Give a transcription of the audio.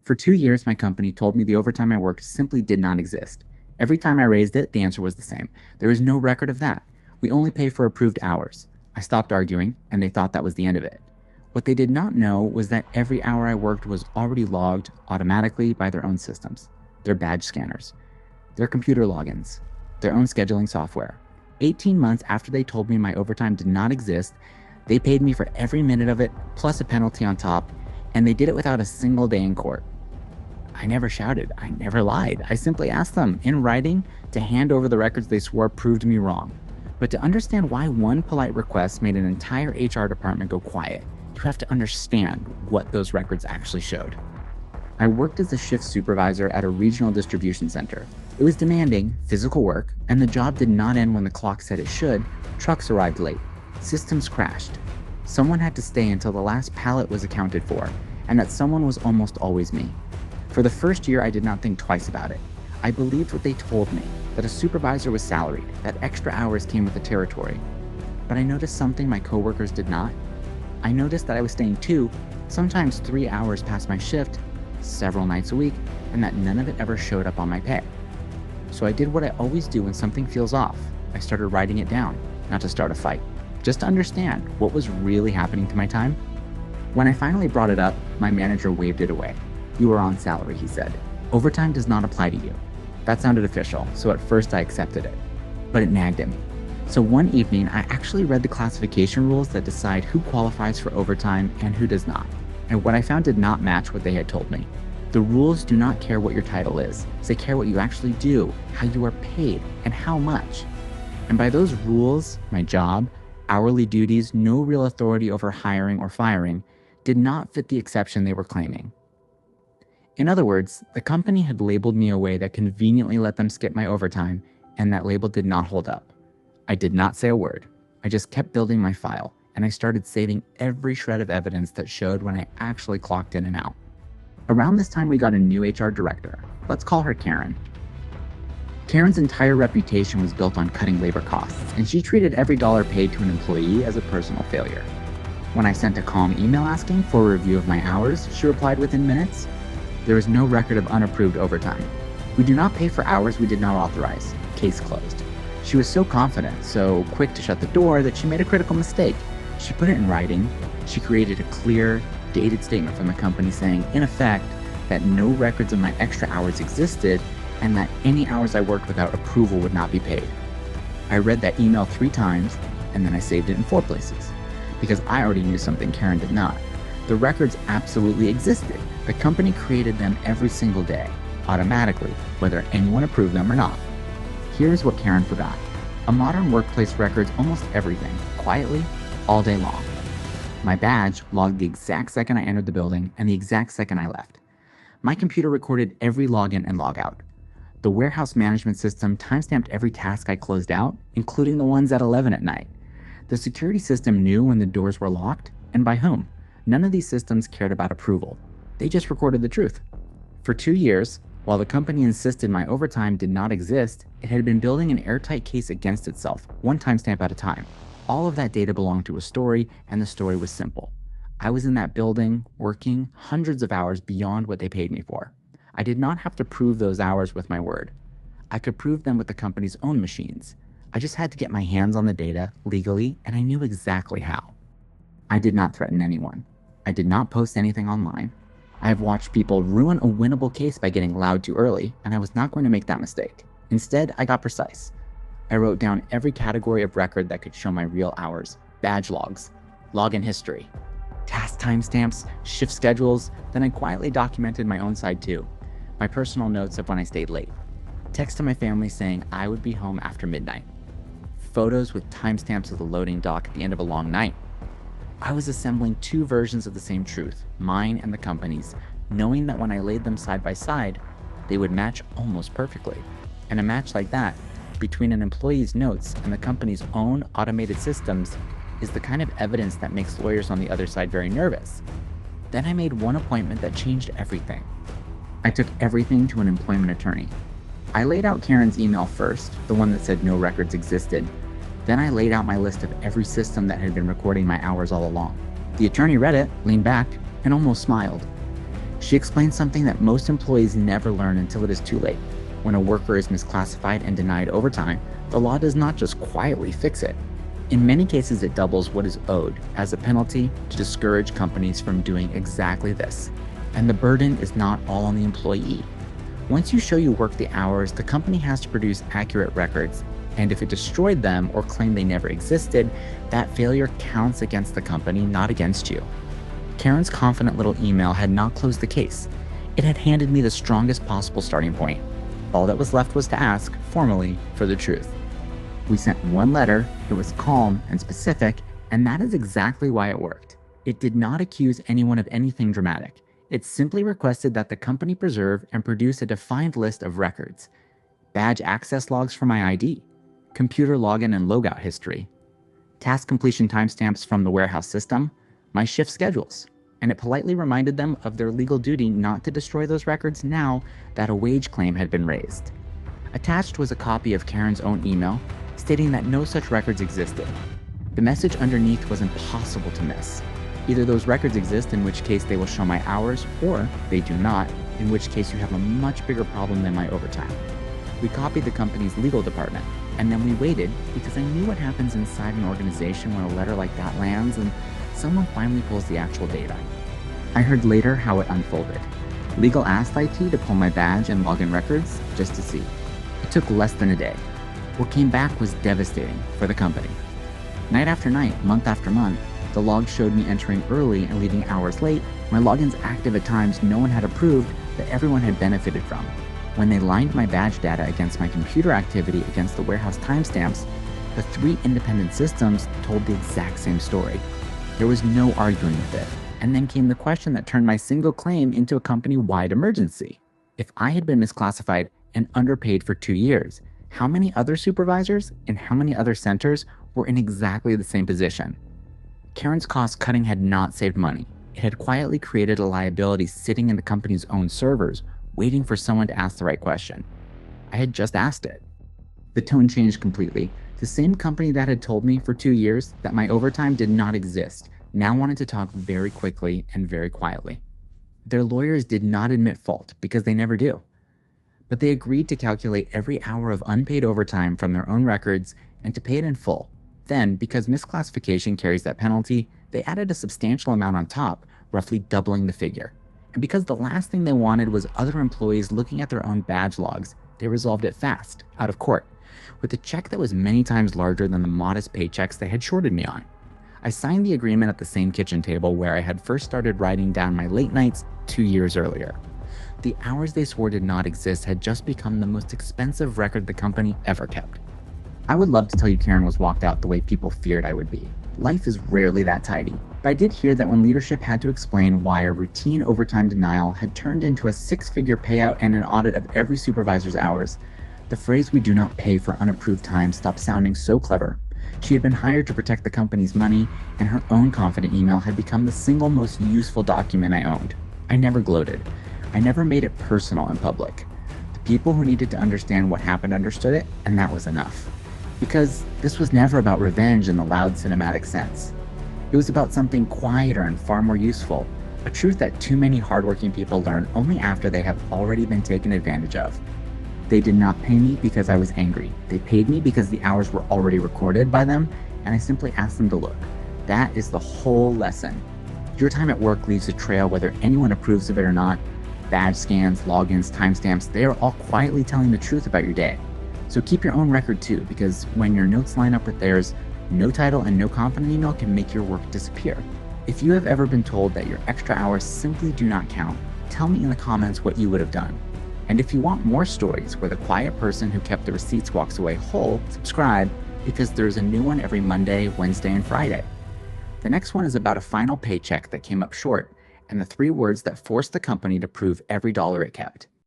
For 2 years, my company told me the overtime I worked simply did not exist. Every time I raised it, the answer was the same. There is no record of that. We only pay for approved hours. I stopped arguing, and they thought that was the end of it. What they did not know was that every hour I worked was already logged automatically by their own systems, their badge scanners, their computer logins, their own scheduling software. 18 months after they told me my overtime did not exist, they paid me for every minute of it, plus a penalty on top, and they did it without a single day in court. I never shouted. I never lied. I simply asked them, in writing, to hand over the records they swore proved me wrong. But to understand why one polite request made an entire HR department go quiet, you have to understand what those records actually showed. I worked as a shift supervisor at a regional distribution center. It was demanding, physical work, and the job did not end when the clock said it should. Trucks arrived late. Systems crashed. Someone had to stay until the last pallet was accounted for, and that someone was almost always me. For the first year, I did not think twice about it. I believed what they told me, that a supervisor was salaried, that extra hours came with the territory. But I noticed something my coworkers did not. I noticed that I was staying 2, sometimes 3 hours past my shift, several nights a week, and that none of it ever showed up on my pay. So I did what I always do when something feels off. I started writing it down, not to start a fight, just to understand what was really happening to my time. When I finally brought it up, my manager waved it away. "You are on salary," he said. "Overtime does not apply to you." That sounded official, so at first I accepted it. But it nagged at me. So one evening, I actually read the classification rules that decide who qualifies for overtime and who does not. And what I found did not match what they had told me. The rules do not care what your title is. They care what you actually do, how you are paid, and how much. And by those rules, my job, hourly duties, no real authority over hiring or firing, did not fit the exception they were claiming. In other words, the company had labeled me a way that conveniently let them skip my overtime, and that label did not hold up. I did not say a word. I just kept building my file, and I started saving every shred of evidence that showed when I actually clocked in and out. Around this time, we got a new HR director. Let's call her Karen. Karen's entire reputation was built on cutting labor costs, and she treated every dollar paid to an employee as a personal failure. When I sent a calm email asking for a review of my hours, she replied within minutes, "There is no record of unapproved overtime. We do not pay for hours we did not authorize. Case closed." She was so confident, so quick to shut the door, that she made a critical mistake. She put it in writing. She created a clear, dated statement from the company saying, in effect, that no records of my extra hours existed and that any hours I worked without approval would not be paid. I read that email 3 times, and then I saved it in 4 places, because I already knew something Karen did not. The records absolutely existed. The company created them every single day, automatically, whether anyone approved them or not. Here's what Karen forgot. A modern workplace records almost everything, quietly, all day long. My badge logged the exact second I entered the building and the exact second I left. My computer recorded every login and logout. The warehouse management system timestamped every task I closed out, including the ones at 11 at night. The security system knew when the doors were locked and by whom. None of these systems cared about approval. They just recorded the truth. For 2 years, while the company insisted my overtime did not exist, it had been building an airtight case against itself, one timestamp at a time. All of that data belonged to a story, and the story was simple. I was in that building, working hundreds of hours beyond what they paid me for. I did not have to prove those hours with my word. I could prove them with the company's own machines. I just had to get my hands on the data legally, and I knew exactly how. I did not threaten anyone. I did not post anything online. I have watched people ruin a winnable case by getting loud too early, and I was not going to make that mistake. Instead, I got precise. I wrote down every category of record that could show my real hours, badge logs, login history, task timestamps, shift schedules. Then I quietly documented my own side too. My personal notes of when I stayed late. Text to my family saying I would be home after midnight. Photos with timestamps of the loading dock at the end of a long night. I was assembling 2 versions of the same truth, mine and the company's, knowing that when I laid them side by side, they would match almost perfectly. And a match like that, between an employee's notes and the company's own automated systems, is the kind of evidence that makes lawyers on the other side very nervous. Then I made one appointment that changed everything. I took everything to an employment attorney. I laid out Karen's email first, the one that said no records existed. Then I laid out my list of every system that had been recording my hours all along. The attorney read it, leaned back, and almost smiled. She explained something that most employees never learn until it is too late. When a worker is misclassified and denied overtime, the law does not just quietly fix it. In many cases, it doubles what is owed as a penalty to discourage companies from doing exactly this. And the burden is not all on the employee. Once you show you work the hours, the company has to produce accurate records. And if it destroyed them or claimed they never existed, that failure counts against the company, not against you. Karen's confident little email had not closed the case. It had handed me the strongest possible starting point. All that was left was to ask, formally, for the truth. We sent one letter, it was calm and specific, and that is exactly why it worked. It did not accuse anyone of anything dramatic. It simply requested that the company preserve and produce a defined list of records. Badge access logs for my ID, computer login and logout history, task completion timestamps from the warehouse system, my shift schedules, and it politely reminded them of their legal duty not to destroy those records now that a wage claim had been raised. Attached was a copy of Karen's own email stating that no such records existed. The message underneath was impossible to miss. Either those records exist, in which case they will show my hours, or they do not, in which case you have a much bigger problem than my overtime. We copied the company's legal department, and then we waited because I knew what happens inside an organization when a letter like that lands and someone finally pulls the actual data. I heard later how it unfolded. Legal asked IT to pull my badge and login records just to see. It took less than a day. What came back was devastating for the company. Night after night, month after month, the logs showed me entering early and leaving hours late, my logins active at times no one had approved that everyone had benefited from. When they lined my badge data against my computer activity against the warehouse timestamps, the 3 independent systems told the exact same story. There was no arguing with it. And then came the question that turned my single claim into a company-wide emergency. If I had been misclassified and underpaid for 2 years, how many other supervisors and how many other centers were in exactly the same position? Karen's cost cutting had not saved money. It had quietly created a liability sitting in the company's own servers, waiting for someone to ask the right question. I had just asked it. The tone changed completely. The same company that had told me for 2 years that my overtime did not exist now wanted to talk very quickly and very quietly. Their lawyers did not admit fault because they never do. But they agreed to calculate every hour of unpaid overtime from their own records and to pay it in full. Then, because misclassification carries that penalty, they added a substantial amount on top, roughly doubling the figure. And because the last thing they wanted was other employees looking at their own badge logs, they resolved it fast, out of court, with a check that was many times larger than the modest paychecks they had shorted me on. I signed the agreement at the same kitchen table where I had first started writing down my late nights 2 years earlier. The hours they swore did not exist had just become the most expensive record the company ever kept. I would love to tell you Karen was walked out the way people feared I would be. Life is rarely that tidy. But I did hear that when leadership had to explain why a routine overtime denial had turned into a 6-figure payout and an audit of every supervisor's hours, the phrase "we do not pay for unapproved time" stopped sounding so clever. She had been hired to protect the company's money, and her own confident email had become the single most useful document I owned. I never gloated. I never made it personal in public. The people who needed to understand what happened understood it, and that was enough. Because this was never about revenge in the loud cinematic sense. It was about something quieter and far more useful, a truth that too many hardworking people learn only after they have already been taken advantage of. They did not pay me because I was angry. They paid me because the hours were already recorded by them, and I simply asked them to look. That is the whole lesson. Your time at work leaves a trail whether anyone approves of it or not. Badge scans, logins, timestamps, they are all quietly telling the truth about your day. So keep your own record too, because when your notes line up with theirs, no title and no confident email can make your work disappear. If you have ever been told that your extra hours simply do not count, tell me in the comments what you would have done. And if you want more stories where the quiet person who kept the receipts walks away whole, subscribe, because there's a new one every Monday, Wednesday, and Friday. The next one is about a final paycheck that came up short, and the 3 words that forced the company to prove every dollar it kept.